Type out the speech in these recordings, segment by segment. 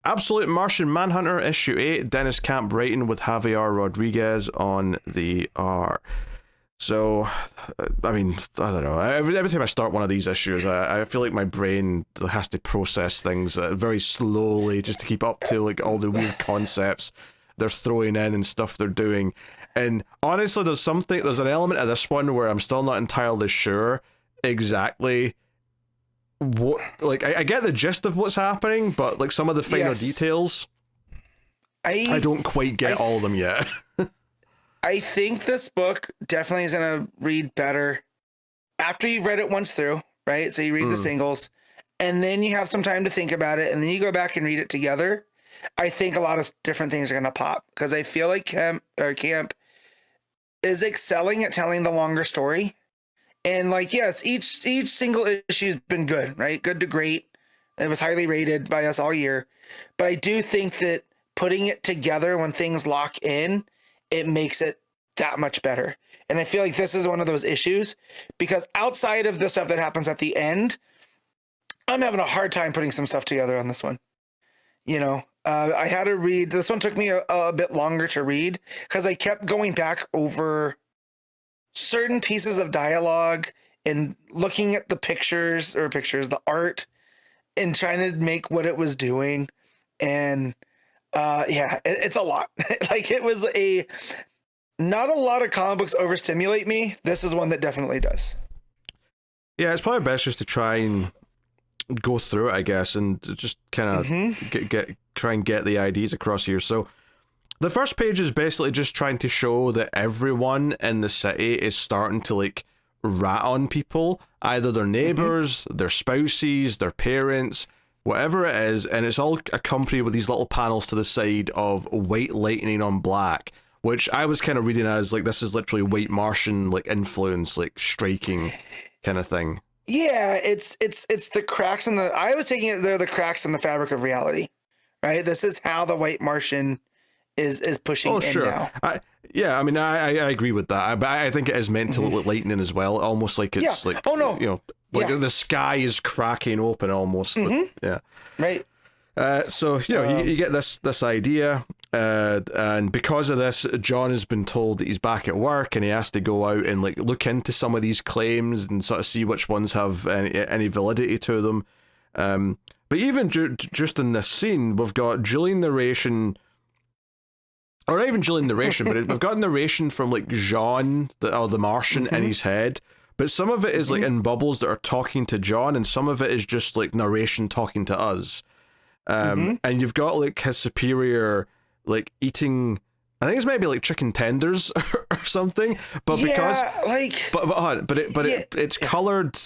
Absolute Martian Manhunter, issue 8, Dennis Camp writing with Javier Rodriguez on the art. So, I mean, I don't know. Every time I start one of these issues, I feel like my brain has to process things very slowly just to keep up to like all the weird concepts they're throwing in and stuff they're doing. And honestly, there's an element of this one where I'm still not entirely sure exactly what, like, I get the gist of what's happening, but like some of the finer details, I don't quite get all of them yet. I think this book definitely is going to read better after you've read it once through, right? So you read the singles, and then you have some time to think about it, and then you go back and read it together. I think a lot of different things are going to pop, because I feel like Camp is excelling at telling the longer story. And like, yes, each single issue's been good, right? Good to great. It was highly rated by us all year. But I do think that putting it together when things lock in, it makes it that much better. And I feel like this is one of those issues, because outside of the stuff that happens at the end, I'm having a hard time putting some stuff together on this one. You know, I had to read, this one took me a bit longer to read because I kept going back over certain pieces of dialogue and looking at the the art, and trying to make what it was doing. And it's a lot. Like, it was not a lot of comic books overstimulate me. This is one that definitely does. Yeah, it's probably best just to try and go through it, I guess, and just kind of try and get the ideas across here. So the first page is basically just trying to show that everyone in the city is starting to like rat on people, either their neighbors, their spouses, their parents, whatever it is, and it's all accompanied with these little panels to the side of white lightning on black, which I was kind of reading as like this is literally white Martian like influence, like striking kind of thing. Yeah, it's the cracks in the, I was taking it, they're the cracks in the fabric of reality, right? This is how the white Martian is pushing in now. I agree with that. But I think it is meant to look like lightning as well, almost like it's like, you know, like the sky is cracking open almost. Right. So you know, you get this idea, and because of this, John has been told that he's back at work and he has to go out and like look into some of these claims and sort of see which ones have any validity to them. But even just in this scene, we've got Julian narration. Or not even Julian narration, but we've got narration from like Jean, the Martian, in his head. But some of it is like in bubbles that are talking to John, and some of it is just like narration talking to us. And you've got like his superior like eating, I think it's maybe like chicken tenders or something. But it's colored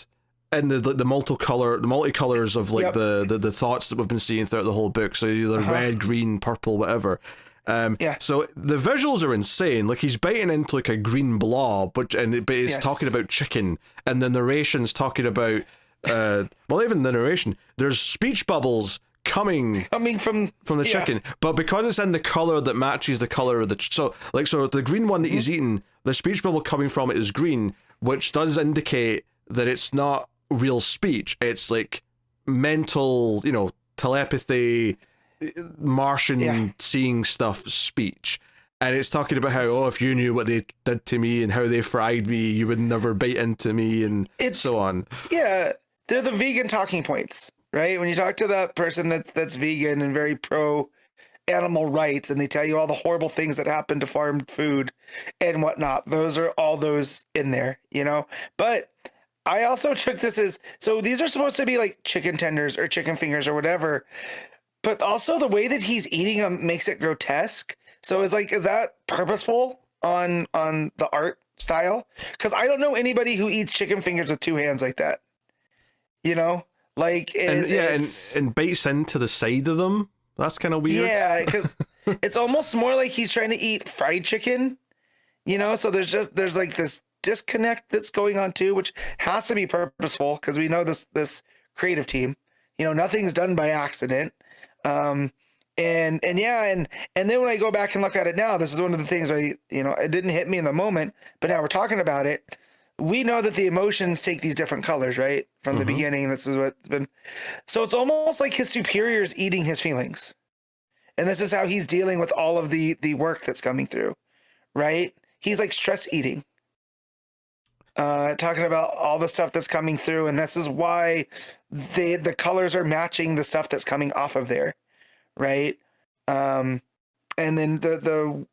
in the multicolors of like the thoughts that we've been seeing throughout the whole book. So either red, green, purple, whatever. So the visuals are insane. Like he's biting into like a green blob, but it's talking about chicken, and the narration's talking about even the narration, there's speech bubbles coming from the chicken, but because it's in the color that matches the color of the so the green one that he's eating, the speech bubble coming from it is green, which does indicate that it's not real speech. It's like mental, you know, telepathy, Martian seeing stuff speech. And it's talking about how, if you knew what they did to me and how they fried me, you would never bite into me, and so on. Yeah, they're the vegan talking points, right? When you talk to that person that's vegan and very pro animal rights, and they tell you all the horrible things that happen to farmed food and whatnot, those are all those in there, you know? But I also took this as, so these are supposed to be like chicken tenders or chicken fingers or whatever, but also the way that he's eating them makes it grotesque. So it's like, is that purposeful on the art style? Because I don't know anybody who eats chicken fingers with two hands like that. You know, like and bites into the side of them. That's kind of weird. Yeah, because it's almost more like he's trying to eat fried chicken. You know, so there's like this disconnect that's going on too, which has to be purposeful because we know this creative team. You know, nothing's done by accident. And then when I go back and look at it now, this is one of the things it didn't hit me in the moment, but now we're talking about it. We know that the emotions take these different colors, right? From the beginning, this is what's been. So it's almost like his superior is eating his feelings. And this is how he's dealing with all of the work that's coming through, right? He's like stress eating, talking about all the stuff that's coming through. And this is why the colors are matching the stuff that's coming off of there, right? And then the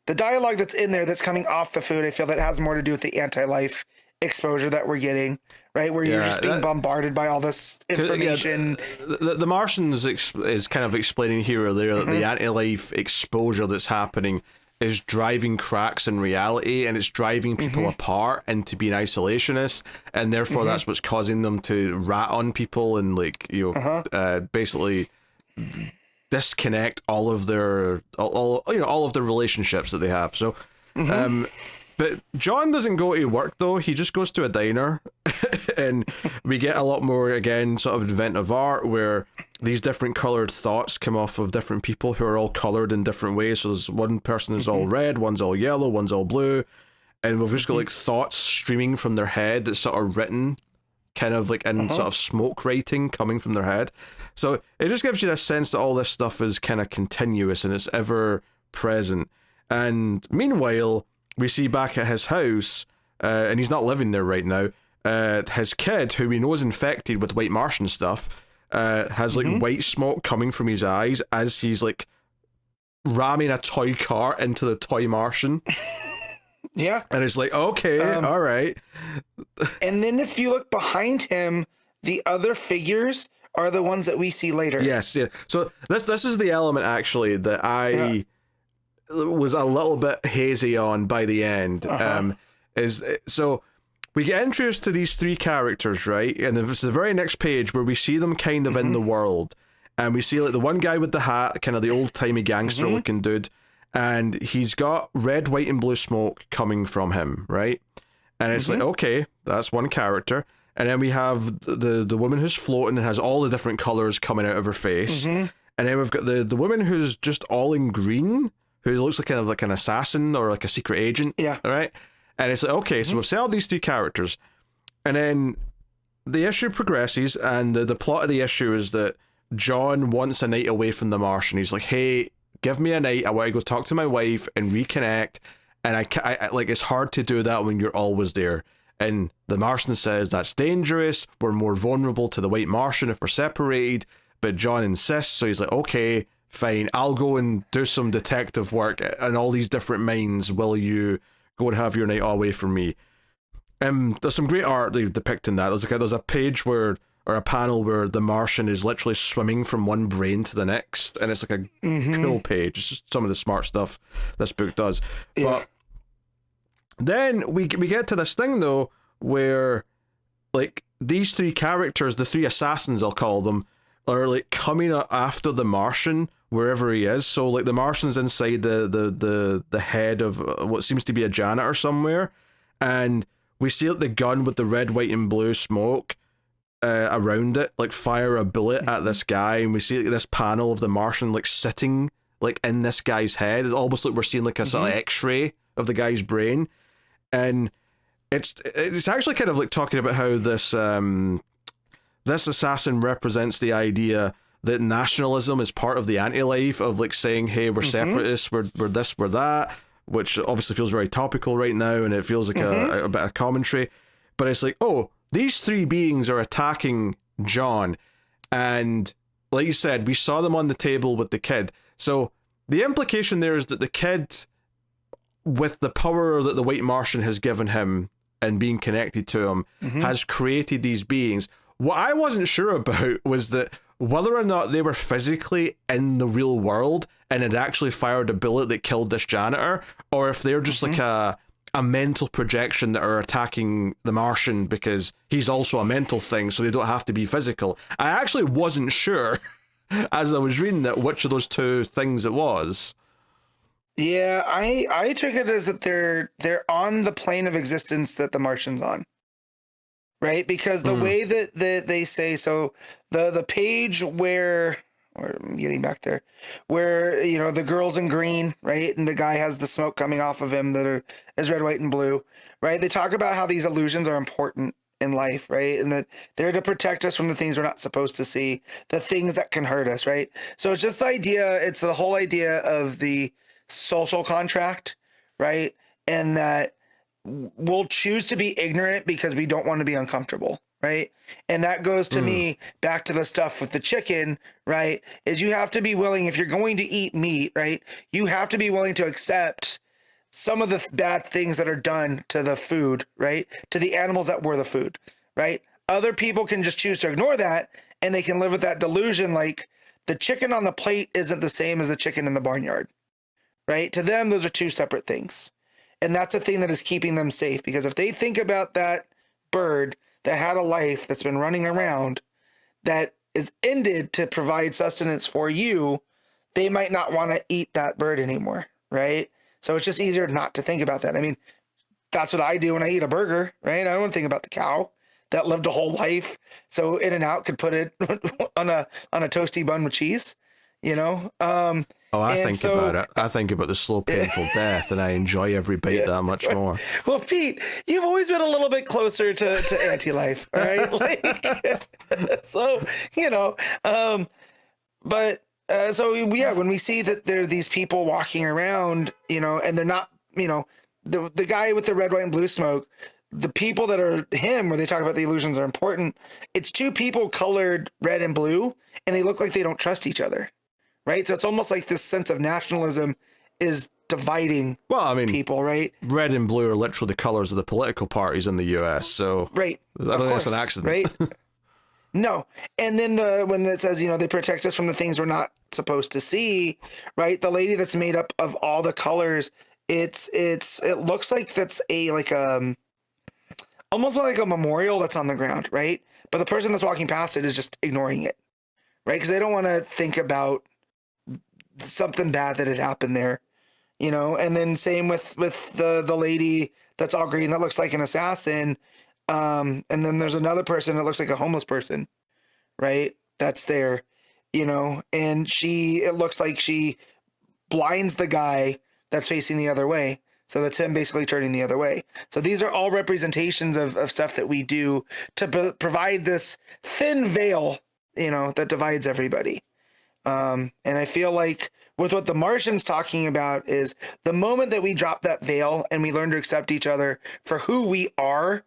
dialogue that's in there that's coming off the food, I feel that has more to do with the anti-life exposure that we're getting, right? Where you're just being bombarded by all this information. Yeah, the Martians is kind of explaining here or there that the anti-life exposure that's happening is driving cracks in reality, and it's driving people apart into being isolationists, and therefore that's what's causing them to rat on people and like basically disconnect all of their all of the relationships that they have. So but John doesn't go to work though, he just goes to a diner and we get a lot more, again, sort of inventive art where these different colored thoughts come off of different people who are all colored in different ways. So there's one person is all red, one's all yellow, one's all blue, and we've just got like thoughts streaming from their head that's sort of written kind of like in sort of smoke writing coming from their head. So it just gives you this sense that all this stuff is kind of continuous and it's ever present. And meanwhile, we see back at his house, and he's not living there right now, his kid, who we know is infected with white Martian stuff, has like white smoke coming from his eyes as he's like ramming a toy car into the toy Martian. Yeah. And it's like, okay, all right. And then if you look behind him, the other figures are the ones that we see later. Yes, yeah. So this is the element actually that I was a little bit hazy on by the end. So we get introduced to these three characters, right? And it's the very next page where we see them kind of in the world. And we see like the one guy with the hat, kind of the old-timey gangster looking dude, and he's got red, white, and blue smoke coming from him, right? And it's like, okay, that's one character. And then we have the woman who's floating and has all the different colors coming out of her face. And then we've got the woman who's just all in green, who looks like kind of like an assassin or like a secret agent. Yeah. All right. And it's like, okay, so we've set up these three characters. And then the issue progresses, and the plot of the issue is that John wants a night away from the Martian. He's like, hey, give me a night. I want to go talk to my wife and reconnect. And I like, it's hard to do that when you're always there. And the Martian says that's dangerous. We're more vulnerable to the white Martian if we're separated. But John insists, so he's like, okay, fine, I'll go and do some detective work in all these different mines while you go and have your night away from me. There's some great art depicting that. There's a page or a panel where the Martian is literally swimming from one brain to the next, and it's like a cool page. It's just some of the smart stuff this book does. But then we get to this thing though, where like these three characters, the three assassins I'll call them, are like coming after the Martian wherever he is. So like the Martian's inside the head of what seems to be a janitor somewhere, and we see like the gun with the red, white, and blue smoke around it like fire a bullet at this guy, and we see like this panel of the Martian like sitting like in this guy's head. It's almost like we're seeing like a sort of X-ray of the guy's brain, and it's actually kind of like talking about how this this assassin represents the idea that nationalism is part of the anti-life of like saying, hey, we're separatists, we're this, we're that, which obviously feels very topical right now, and it feels like a bit of commentary. But it's like, oh, these three beings are attacking John, and like you said, we saw them on the table with the kid. So the implication there is that the kid, with the power that the white Martian has given him and being connected to him, has created these beings. What I wasn't sure about was that whether or not they were physically in the real world and had actually fired a bullet that killed this janitor, or if they're just like a mental projection that are attacking the Martian because he's also a mental thing, so they don't have to be physical. I actually wasn't sure as I was reading that which of those two things it was. Yeah, I took it as that they're on the plane of existence that the Martian's on. Right? Because the way that they say, so the page where I'm getting back there, where, you know, the girl's in green, right? And the guy has the smoke coming off of him that is red, white, and blue, right? They talk about how these illusions are important in life, right? And that they're to protect us from the things we're not supposed to see, the things that can hurt us, right? So it's just the idea, it's the whole idea of the social contract, right? And that we'll choose to be ignorant because we don't want to be uncomfortable, right? And that goes to me back to the stuff with the chicken, right? Is you have to be willing, if you're going to eat meat, right? You have to be willing to accept some of the bad things that are done to the food, right? To the animals that were the food, right? Other people can just choose to ignore that, and they can live with that delusion like the chicken on the plate isn't the same as the chicken in the barnyard, right? To them, those are two separate things. And that's the thing that is keeping them safe, because if they think about that bird that had a life that's been running around that is ended to provide sustenance for you, they might not want to eat that bird anymore, right? So it's just easier not to think about that. I mean, that's what I do when I eat a burger, right? I don't want to think about the cow that lived a whole life. So In-N-Out could put it on a toasty bun with cheese, you know? I think about it. I think about the slow, painful death, and I enjoy every bite that much more. Well, Pete, you've always been a little bit closer to anti-life, all right? Like, so, you know, but when we see that there are these people walking around, you know, and they're not, you know, the guy with the red, white, and blue smoke, the people that are him, where they talk about the illusions are important, it's two people colored red and blue, and they look like they don't trust each other. Right. So it's almost like this sense of nationalism is dividing people. Right. Red and blue are literally the colors of the political parties in the US. So right. I don't think that's an accident. Right. No. And then when it says, you know, they protect us from the things we're not supposed to see. Right. The lady that's made up of all the colors, it looks like that's almost like a memorial that's on the ground. Right. But the person that's walking past it is just ignoring it. Right. Because they don't want to think about something bad that had happened there, you know. And then same with the lady that's all green that looks like an assassin, and then there's another person that looks like a homeless person, right, that's there, you know, and it looks like she blinds the guy that's facing the other way, so that's him basically turning the other way. So these are all representations of stuff that we do to provide this thin veil, you know, that divides everybody. And I feel like with what the Martian's talking about is the moment that we drop that veil and we learn to accept each other for who we are,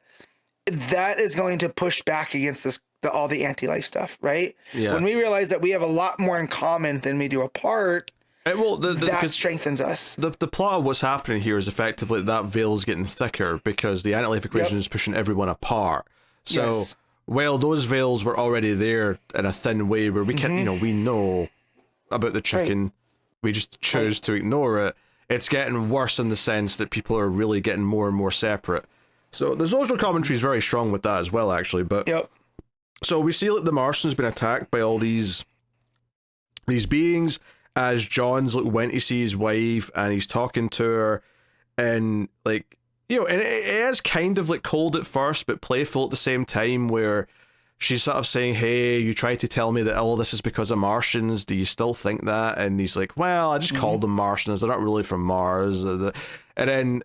that is going to push back against all the anti-life stuff, right? Yeah. When we realize that we have a lot more in common than we do apart, that strengthens us. The plot of what's happening here is effectively that veil is getting thicker because the anti-life equation is pushing everyone apart. So. Yes. Well, those veils were already there in a thin way where we can, you know, we know about the chicken. Right. We just choose to ignore it. It's getting worse in the sense that people are really getting more and more separate. So the social commentary is very strong with that as well, actually. But so we see that the Martian's been attacked by all these beings as John's went to see his wife and he's talking to her and like. You know, and it is kind of like cold at first, but playful at the same time, where she's sort of saying, hey, you tried to tell me that all this is because of Martians. Do you still think that? And he's like, well, I just called them Martians. They're not really from Mars. And then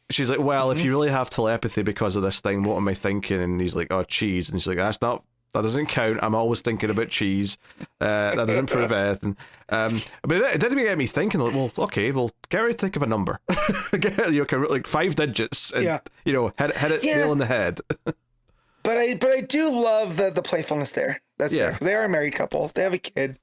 she's like, well, if you really have telepathy because of this thing, what am I thinking? And he's like, oh, cheese. And she's like, that doesn't count. I'm always thinking about cheese. That doesn't prove anything. But it did get me thinking, like, well, okay, well, get ready to think of a number. Like 5 digits. And, you know, hit it nail in the head. But I do love the playfulness there. That's there. 'Cause they are a married couple. They have a kid.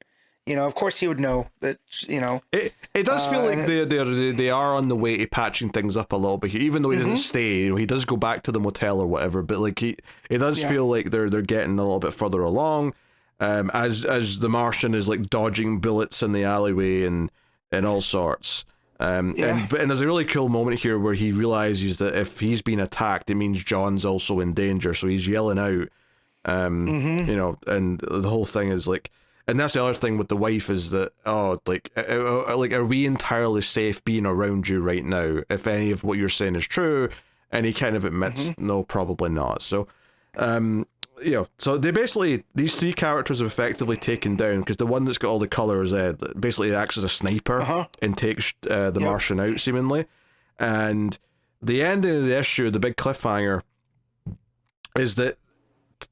You know, of course he would know that, you know. It does feel like they are on the way to patching things up a little bit here, even though he doesn't stay. You know, he does go back to the motel or whatever, but like it does feel like they're getting a little bit further along. As the Martian is like dodging bullets in the alleyway and all sorts. And there's a really cool moment here where he realizes that if he's been attacked, it means John's also in danger, so he's yelling out. You know, and the whole thing is like. And that's the other thing with the wife is that, are we entirely safe being around you right now? If any of what you're saying is true, and he kind of admits, no, probably not. So, you know, so they basically, these 3 characters have effectively taken down, because the one that's got all the colours basically acts as a sniper and takes the Martian out, seemingly. And the ending of the issue, the big cliffhanger, is that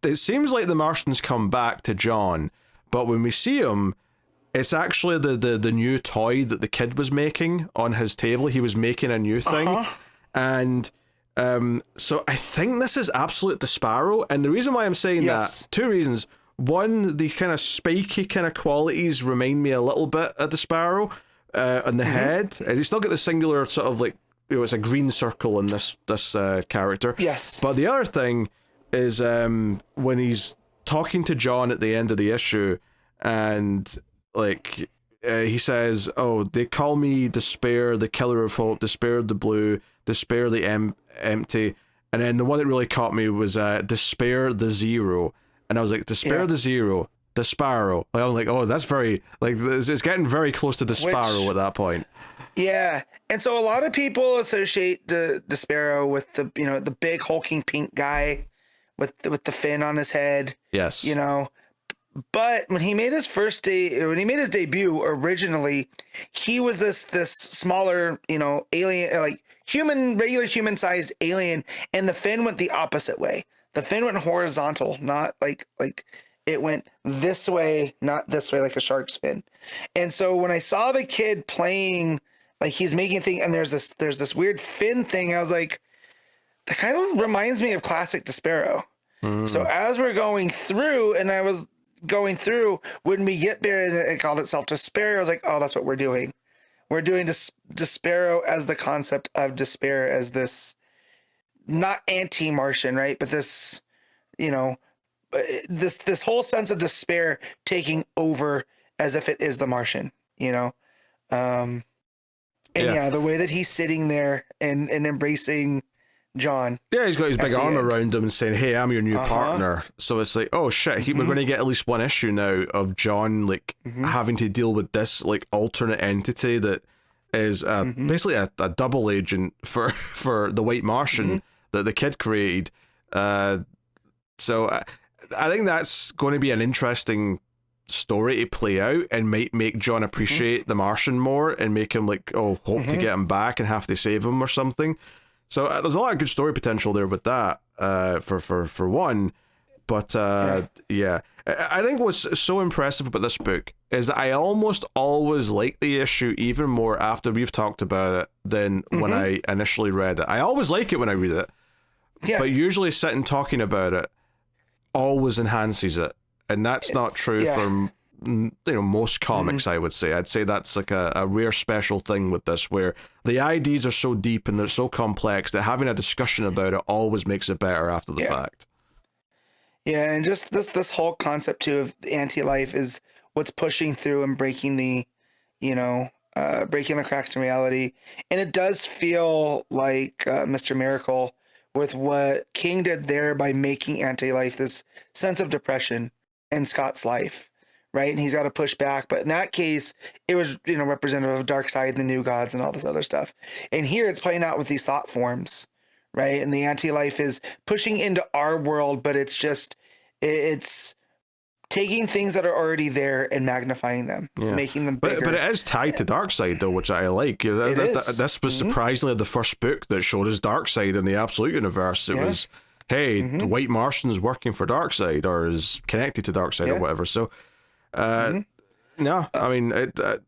it seems like the Martians come back to John, but when we see him, it's actually the new toy that the kid was making on his table. He was making a new thing. And so I think this is absolute Despero. And the reason why I'm saying that, two reasons. One, the kind of spiky kind of qualities remind me a little bit of Despero on the head. And you still get the singular sort of like, it's a green circle in this character. Yes. But the other thing is when he's talking to John at the end of the issue, and like he says, "Oh, they call me Despair, the killer of hope, Despair the blue, Despair the empty," and then the one that really caught me was Despair the zero, and I was like, Despair the zero, Despero. Like, I'm like, oh, that's very like it's getting very close to Despero at that point. Yeah, and so a lot of people associate the Despero with the the big hulking pink guy with the fin on his head. Yes, but when he made his debut originally, he was this smaller alien, like regular human sized alien, and the fin went the opposite way. The fin went horizontal, not like it went this way, not this way, like a shark's fin. And so when I saw the kid playing, like he's making a thing, and there's this weird fin thing, I was like, that kind of reminds me of classic Despero. So as we're going through, and I was going through, when we get there and it called itself Despair, I was like, oh, that's what we're doing. We're doing Despero as the concept of despair, as this not anti-Martian, right? But this, this whole sense of despair taking over as if it is the Martian, and the way that he's sitting there and embracing John. Yeah, he's got his big arm around him and saying, "Hey, I'm your new partner." So it's like, oh shit, we're going to get at least one issue now of John like having to deal with this like alternate entity that is basically a double agent for the White Martian that the kid created. So I think that's going to be an interesting story to play out, and might make John appreciate the Martian more and make him like, hope to get him back and have to save him or something. So there's a lot of good story potential there with that, for one. But yeah, I think what's so impressive about this book is that I almost always like the issue even more after we've talked about it than when I initially read it. I always like it when I read it, but usually sitting talking about it always enhances it, and that's not true for most comics. I would say, I'd say that's like a rare special thing with this, where the ideas are so deep and they're so complex that having a discussion about it always makes it better after the fact. Yeah, and just this whole concept too of anti-life is what's pushing through and breaking the breaking the cracks in reality. And it does feel like Mr. Miracle with what King did there by making anti-life this sense of depression in Scott's life. Right. And he's got to push back. But in that case, it was, representative of Darkseid, the New Gods, and all this other stuff. And here it's playing out with these thought forms. Right. And the anti-life is pushing into our world, but it's taking things that are already there and magnifying them, making them bigger. But it is tied to Darkseid, though, which I like. This was surprisingly the first book that showed us Darkseid in the Absolute Universe. It was, hey, the White Martian's working for Darkseid, or is connected to Darkseid or whatever. So, no, I mean,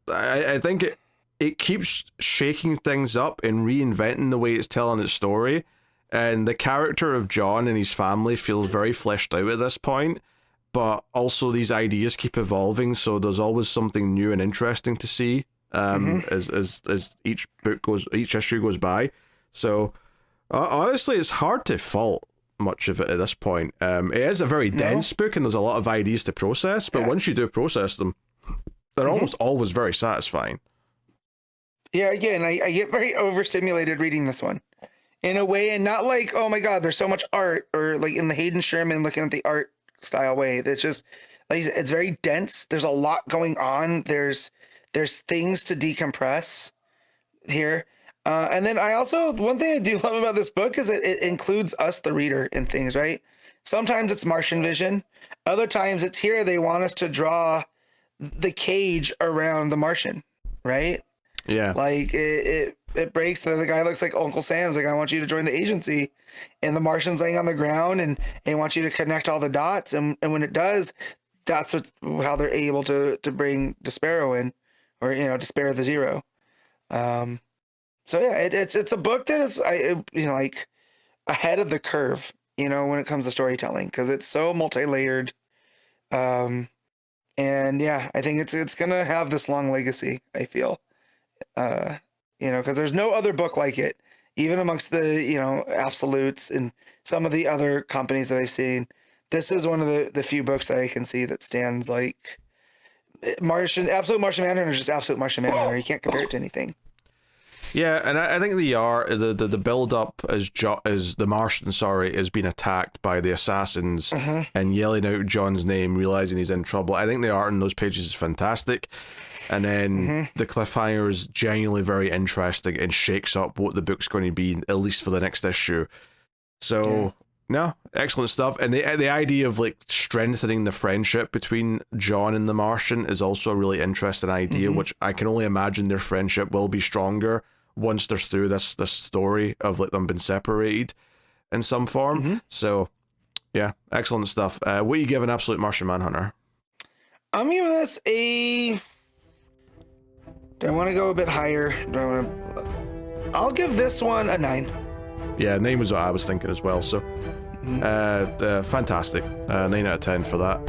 I think it keeps shaking things up and reinventing the way it's telling its story. And the character of John and his family feels very fleshed out at this point. But also these ideas keep evolving, so there's always something new and interesting to see as each issue goes by. So honestly, it's hard to fault much of it at this point. It is a very dense book, and there's a lot of ideas to process. But once you do process them, they're almost always very satisfying. Yeah, again, I get very overstimulated reading this one in a way, and not like, oh my god, there's so much art, or like in the Hayden Sherman looking at the art style way. That's just like, it's very dense. There's a lot going on. There's things to decompress here. And then one thing I do love about this book is it includes us, the reader, in things, right? Sometimes it's Martian vision. Other times it's here. They want us to draw the cage around the Martian, right? Yeah. Like it breaks. The guy looks like Uncle Sam's like, I want you to join the agency, and the Martian's laying on the ground and wants you to connect all the dots. And when it does, that's how they're able to bring Despero in, or Despair the Zero. So yeah, it's a book that is like ahead of the curve, when it comes to storytelling, because it's so multi-layered. And yeah, I think it's gonna have this long legacy, I feel. Because there's no other book like it, even amongst the absolutes and some of the other companies that I've seen. This is one of the few books that I can see that stands like Absolute Martian Manhunter is just Absolute Martian Manhunter. You can't compare it to anything. Yeah, and I think the build up as the Martian, is being attacked by the assassins and yelling out John's name, realizing he's in trouble. I think the art in those pages is fantastic, and then the cliffhanger is genuinely very interesting and shakes up what the book's going to be, at least for the next issue. So no, excellent stuff. And the idea of like strengthening the friendship between John and the Martian is also a really interesting idea, which I can only imagine their friendship will be stronger once they're through this story of like them being separated in some form. So yeah, excellent stuff. What are you giving Absolute Martian Manhunter? I'm giving this do I want to go a bit higher? I'll give this one a 9. Yeah, 9 was what I was thinking as well. So fantastic. 9 out of 10 for that.